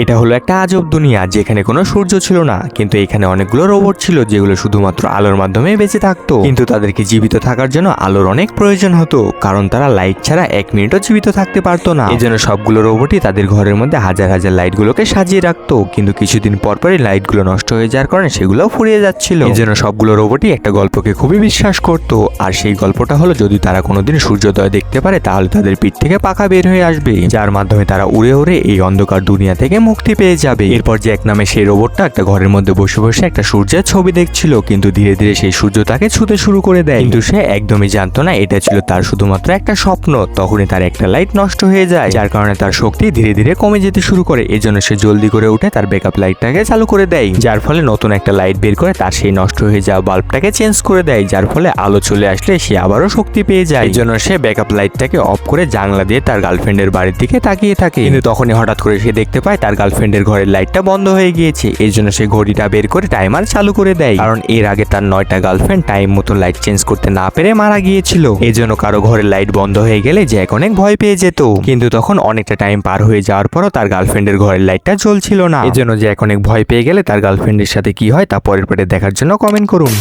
এটা হলো একটা আজব দুনিয়া যেখানে কোনো সূর্য ছিল না, কিন্তু এখানে অনেকগুলো রোবট ছিল যেগুলো শুধুমাত্র আলোর মাধ্যমে বেঁচে থাকতো। কিন্তু তাদেরকে জীবিত থাকার জন্য আলোর অনেক প্রয়োজন হতো, কারণ তারা লাইট ছাড়া 1 মিনিটও জীবিত থাকতে পারতো না। এই জন্য সবগুলো রোবটই তাদের ঘরের মধ্যে হাজার হাজার লাইটগুলোকে সাজিয়ে রাখতো, কিন্তু কিছুদিন পর পরই লাইটগুলো নষ্ট হয়ে যাওয়ার কারণে সেগুলো ফুরিয়ে যাচ্ছিল। এই জন্য সবগুলো রোবটই একটা গল্পকে খুবই বিশ্বাস করতো, আর সেই গল্পটা হলো যদি তারা কোনোদিন সূর্যোদয় দেখতে পারে তাহলে তাদের পিঠ থেকে পাখা বের হয়ে আসবে, যার মাধ্যমে তারা উড়ে উড়ে এই অন্ধকার দুনিয়া থেকে মুক্তি পেয়ে যাবে। এরপর জ্যাক নামে সেই রোবটটা একটা ঘরের মধ্যে বসে বসে একটা সূর্যের ছবি দেখছিল, কিন্তু ধীরে ধীরে সেই সূর্য তাকে ছুতে শুরু করে দেয়। কিন্তু সে একদমই জানতো না এটা ছিল তার শুধুমাত্র একটা স্বপ্ন। তখনই তার একটা লাইট নষ্ট হয়ে যায়, যার কারণে তার শক্তি ধীরে ধীরে কমে যেতে শুরু করে। এজন্য সে জলদি করে উঠে তার ব্যাকআপ লাইটটাকে চালু করে দেয়, যার ফলে নতুন একটা লাইট বের করে তার সেই নষ্ট হয়ে যাওয়া বাল্বটাকে চেঞ্জ করে দেয়, যার ফলে আলো চলে আসলে সে আবারও শক্তি পেয়ে যায়। এই জন্য সে ব্যাকআপ লাইটটাকে অফ করে জানলা দিয়ে তার গার্লফ্রেন্ডের বাড়ির দিকে তাকিয়ে থাকে। কিন্তু তখনই হঠাৎ করে সে দেখতে পায় তার গার্লফ্রেন্ডের ঘরের লাইটটা বন্ধ হয়ে গিয়েছে। এই জন্য সে ঘড়িটা বের করে টাইমার চালু করে দেয়, কারণ এর আগে তার 9টা গার্লফ্রেন্ড টাইম মতো লাইট চেঞ্জ করতে না পেরে মারা গিয়েছিল। এই জন্য কারো ঘরের লাইট বন্ধ হয়ে গেলে জ্যাক অনেক ভয় পেয়ে যেত। কিন্তু তখন অনেকটা টাইম পার হয়ে যাওয়ার পরও তার গার্লফ্রেন্ডের ঘরের লাইটটা জ্বলছিল না। এই জন্য জ্যাক অনেক ভয় পেয়ে গেলে তার গার্লফ্রেন্ডের সাথে কি হয় তা পরের পার্টে দেখার জন্য কমেন্ট করুন।